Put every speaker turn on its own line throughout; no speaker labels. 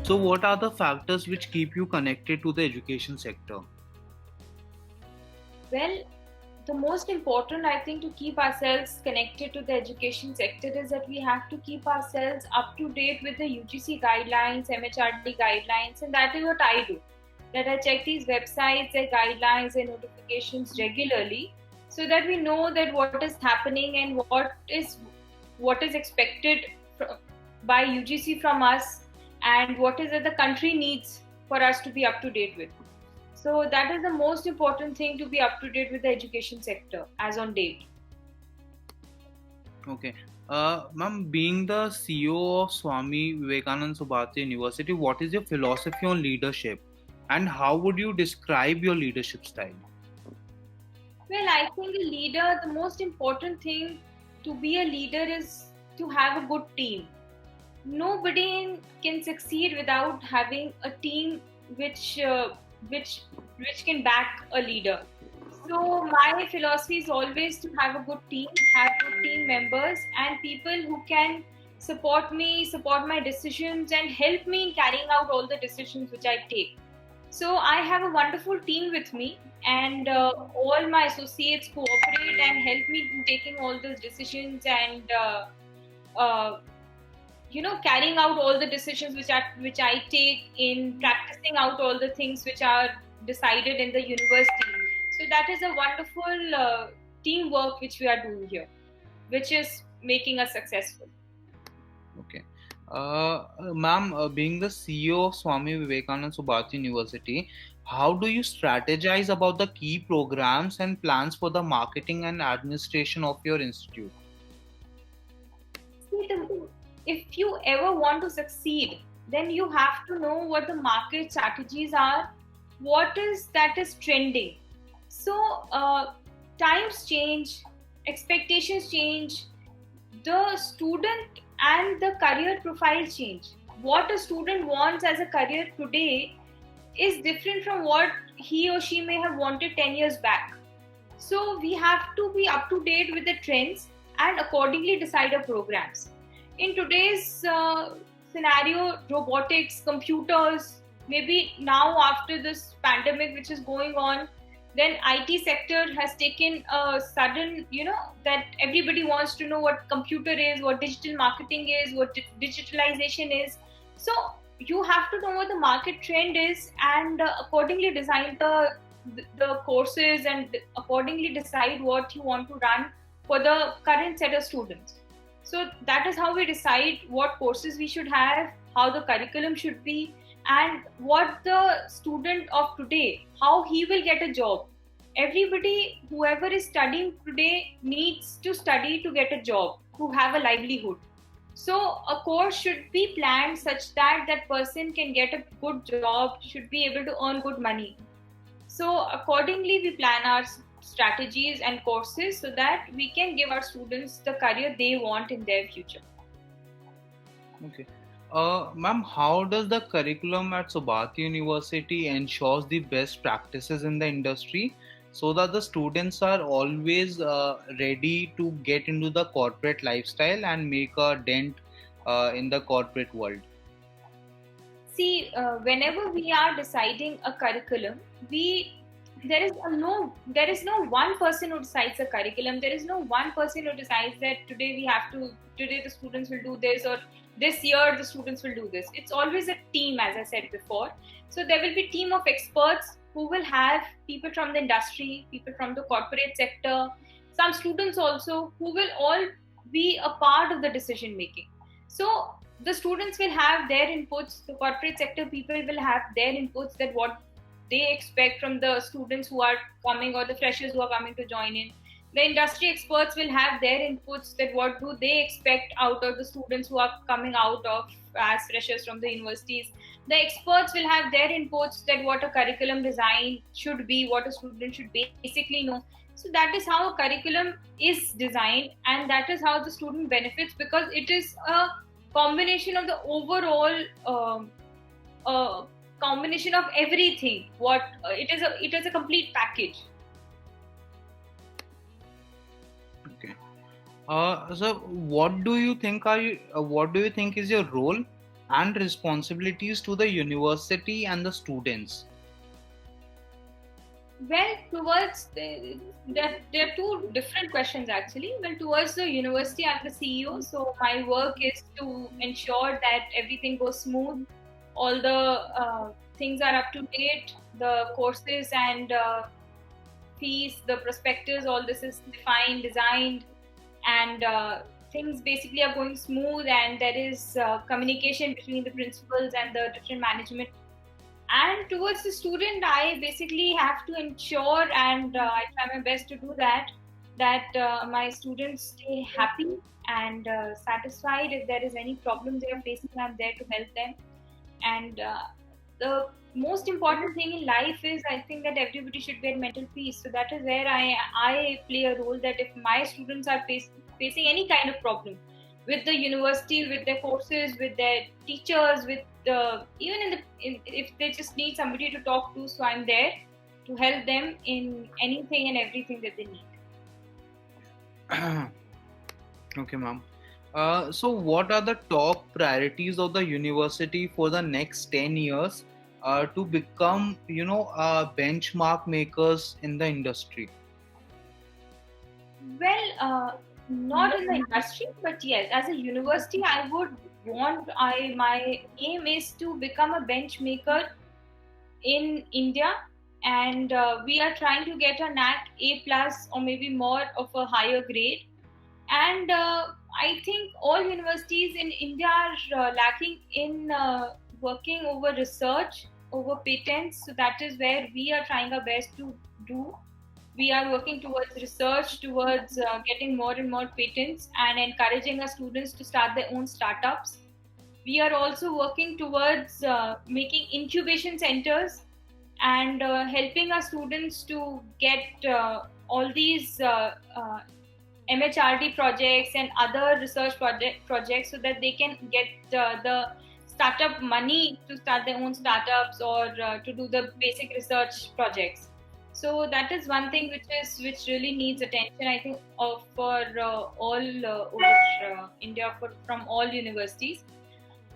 So what are the factors which keep you connected to the education sector?
Well, the most important, I think, to keep ourselves connected to the education sector is that we have to keep ourselves up to date with the UGC guidelines, MHRD guidelines, and that is what I do. That I check these websites, their guidelines, and notifications regularly, so that we know that what is happening and what is expected by UGC from us, and what is that the country needs for us to be up to date with. So that is the most important thing, to be up to date with the education sector as on date.
Okay. Ma'am, being the CEO of Swami Vivekanand Subhati University, what is your philosophy on leadership? And how would you describe your leadership style?
Well, I think a leader, the most important thing to be a leader is to have a good team. Nobody can succeed without having a team which uh, which which can back a leader. So my philosophy is always to have a good team, have good team members, and people who can support me, support my decisions, and help me in carrying out all the decisions which I take. So I have a wonderful team with me, and all my associates cooperate and help me in taking all those decisions, and uh, carrying out all the decisions which I take, in practicing out all the things which are decided in the university. So that is a wonderful teamwork which we are doing here, which is making us successful.
Okay. Ma'am, being the CEO of Swami Vivekanand Subhati University, how do you strategize about the key programs and plans for the marketing and administration of your institute?
See, if you ever want to succeed, then you have to know what the market strategies are, what is that is trending. So times change, expectations change, the student and the career profile change. What a student wants as a career today is different from what he or she may have wanted 10 years back. So we have to be up to date with the trends and accordingly decide our programs. In today's scenario, robotics, computers, maybe now after this pandemic which is going on, then IT sector has taken a sudden, that everybody wants to know what computer is, what digital marketing is, what digitalization is. So you have to know what the market trend is, and accordingly design the courses, and accordingly decide what you want to run for the current set of students. So that is how we decide what courses we should have, how the curriculum should be, and what the student of today, how he will get a job. Everybody, whoever is studying today, needs to study to get a job, to have a livelihood. So a course should be planned such that that person can get a good job, should be able to earn good money. So accordingly, we plan our strategies and courses so that we can give our students the career they want in their future.
Okay. Ma'am, how does the curriculum at Subhati University ensures the best practices in the industry so that the students are always ready to get into the corporate lifestyle and make a dent in the corporate world?
See, whenever we are deciding a curriculum, we there is no one person who decides the curriculum. There is no one person who decides that today the students will do this, or this year the students will do this. It's always a team, as I said before. So there will be a team of experts who will have people from the industry, people from the corporate sector, some students also, who will all be a part of the decision making. So the students will have their inputs, the corporate sector people will have their inputs, that what they expect from the students who are coming, or the freshers who are coming to join in. The industry experts will have their inputs, that what do they expect out of the students who are coming out of as freshers from the universities. The experts will have their inputs, that what a curriculum design should be, what a student should basically know. So that is how a curriculum is designed, and that is how the student benefits, because it is a combination of the overall combination of everything. What it is a complete package.
Okay. So what do you think is your role and responsibilities to the university and the students?
Well, there are two different questions actually. Well, towards the university, I'm the CEO, so my work is to ensure that everything goes smooth, all the things are up to date, the courses and fees, the prospectus, all this is defined, designed, and things basically are going smooth, and there is communication between the principals and the different management. And towards the student, I basically have to ensure, and I try my best to do that my students stay happy and satisfied. If there is any problem they are facing, I'm there to help them. And the most important thing in life is, I think, that everybody should get mental peace. So that is where I play a role, that if my students are facing any kind of problem with the university, with their courses, with their teachers, with even if they just need somebody to talk to, so I'm there to help them in anything and everything that they need.
Okay, ma'am. So, what are the top priorities of the university for the next 10 years to become, benchmark makers in the industry?
Well, not in the industry, but yes, as a university, my aim is to become a bench maker in India, and we are trying to get a NAC A plus or maybe more of a higher grade. And I think all universities in India are lacking in working over research, over patents. So that is where we are trying our best to do. We are working towards research, towards getting more and more patents, and encouraging our students to start their own startups. We are also working towards making incubation centers and helping our students to get all these MHRD projects and other research projects, so that they can get the startup money to start their own startups, or to do the basic research projects. So that is one thing which really needs attention, I think, for all over India, from all universities.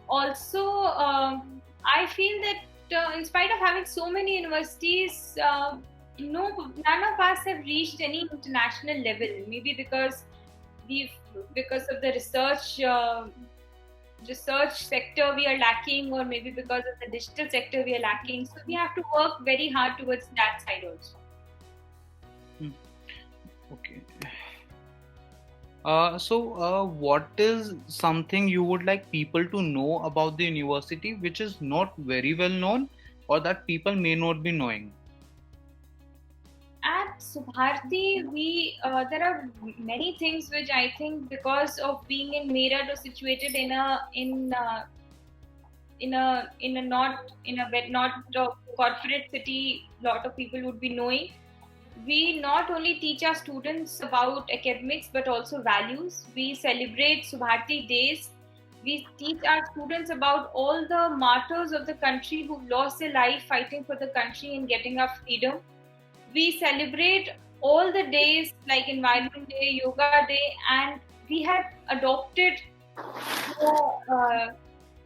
Also, I feel that in spite of having so many universities, none of us have reached any international level. Maybe because of the research sector we are lacking, or maybe because of the digital sector we are lacking. So we have to work very hard towards that side also.
Okay. So, what is something you would like people to know about the university which is not very well known, or that people may not be knowing?
At Subharti, there are many things which I think, because of being in Meerut or situated in a not corporate city, lot of people would be knowing. We not only teach our students about academics but also values. We celebrate Subharti days. We teach our students about all the martyrs of the country who lost their life fighting for the country and getting our freedom. We celebrate all the days like Environment Day, Yoga Day, and we have adopted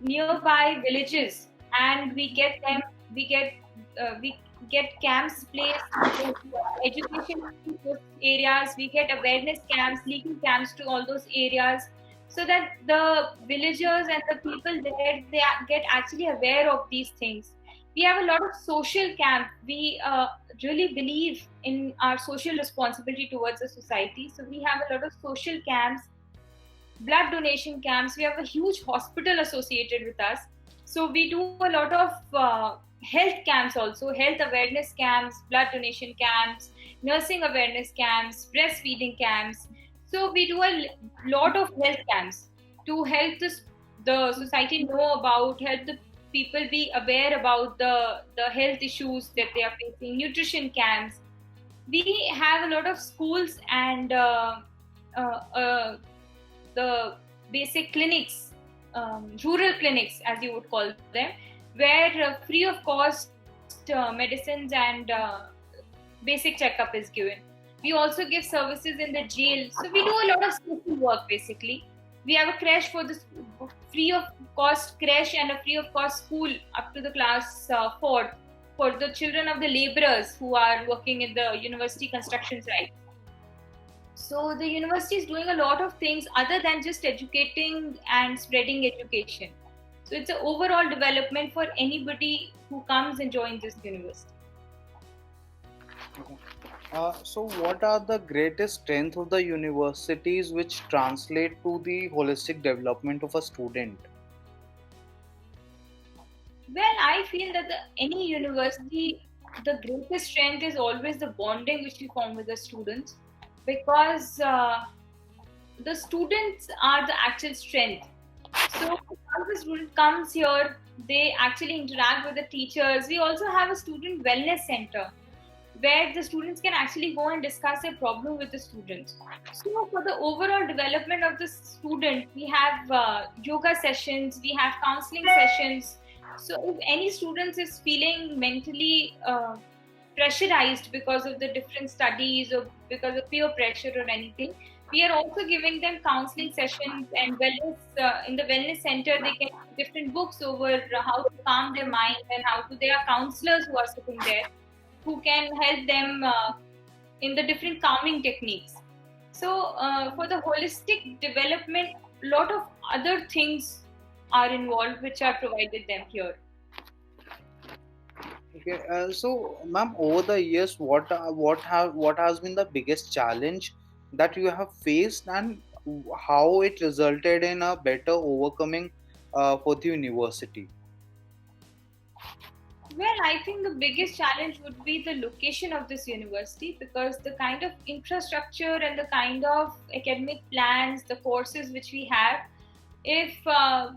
nearby villages, and we get camps placed, education in those areas. We get awareness camps, legal camps to all those areas, so that the villagers and the people there, they get actually aware of these things. We have a lot of social camp. We really believe in our social responsibility towards the society. So we have a lot of social camps, blood donation camps. We have a huge hospital associated with us. So we do a lot of health camps also, health awareness camps, blood donation camps, nursing awareness camps, breastfeeding camps. So we do a lot of health camps to help the society know about, help the people be aware about the health issues that they are facing, nutrition camps. We have a lot of schools and the basic clinics, rural clinics as you would call them, where free of cost medicines and basic checkup is given. We also give services in the jail. So we do a lot of social work basically. We have a crash for the free of cost creche and a free of cost school up to the class 4th for the children of the laborers who are working in the university construction site. So the university is doing a lot of things other than just educating and spreading education. So it's an overall development for anybody who comes and joins this university.
Okay. So, what are the greatest strengths of the universities which translate to the holistic development of a student?
Well, I feel that any university, the greatest strength is always the bonding which we form with the students, because the students are the actual strength. So once the student comes here, they actually interact with the teachers. We also have a student wellness center where the students can actually go and discuss a problem with the students. So for the overall development of the student, we have yoga sessions, we have counseling sessions. So if any students is feeling mentally pressurized because of the different studies or because of peer pressure or anything, we are also giving them counseling sessions and wellness in the wellness center. They can get different books over how to calm their mind and how to. There are counselors who are sitting there who can help them in the different calming techniques. So for the holistic development, a lot of other things are involved which are provided them here.
Okay, so ma'am, over the years, what has been the biggest challenge that you have faced, and how it resulted in a better overcoming for the university?
Well, I think the biggest challenge would be the location of this university, because the kind of infrastructure and the kind of academic plans, the courses which we have, if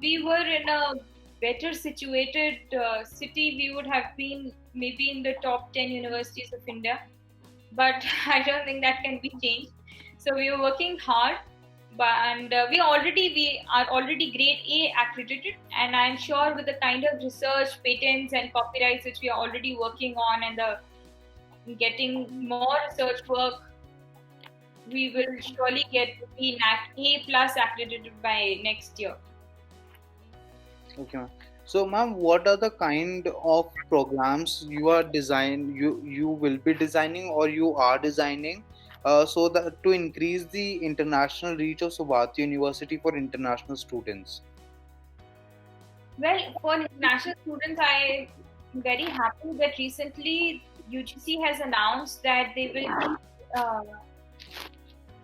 we were in a better situated city, we would have been maybe in the top 10 universities of India. But I don't think that can be changed. So we are working hard, and we are already grade A accredited, and I'm sure with the kind of research, patents, and copyrights which we are already working on, and the getting more research work, we will surely get to be NAC A plus accredited by next year.
Okay, ma'am. So, ma'am, what are the kind of programs you will be designing or you are designing, so that to increase the international reach of Sabathi University for international students?
Well, for international students, I'm very happy that recently UGC has announced that they will be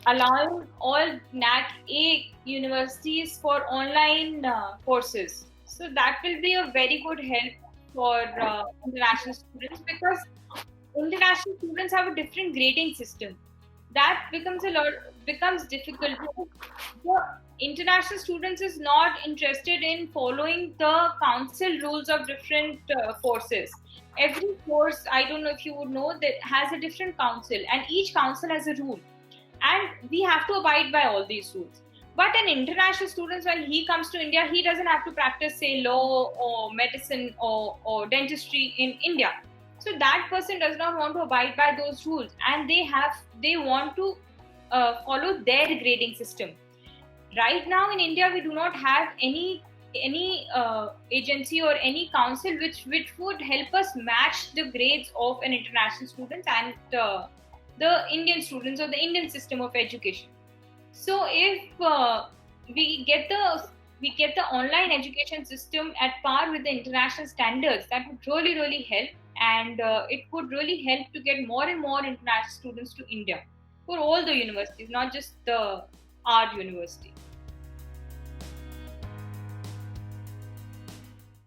allowing all NAC A universities for online courses. So that will be a very good help for international students, because international students have a different grading system. That becomes difficult. The international students is not interested in following the council rules of different courses. Every course, I don't know if you would know, that has a different council, and each council has a rule, and we have to abide by all these rules. But an international student, when he comes to India, he doesn't have to practice, say, law or medicine or dentistry in India. So that person does not want to abide by those rules, and they want to follow their grading system. Right now in India, we do not have any agency or any council which would help us match the grades of an international student and the Indian students or the Indian system of education. So if we get the online education system at par with the international standards, that would really help, and it would really help to get more and more international students to India for all the universities, not just the our university.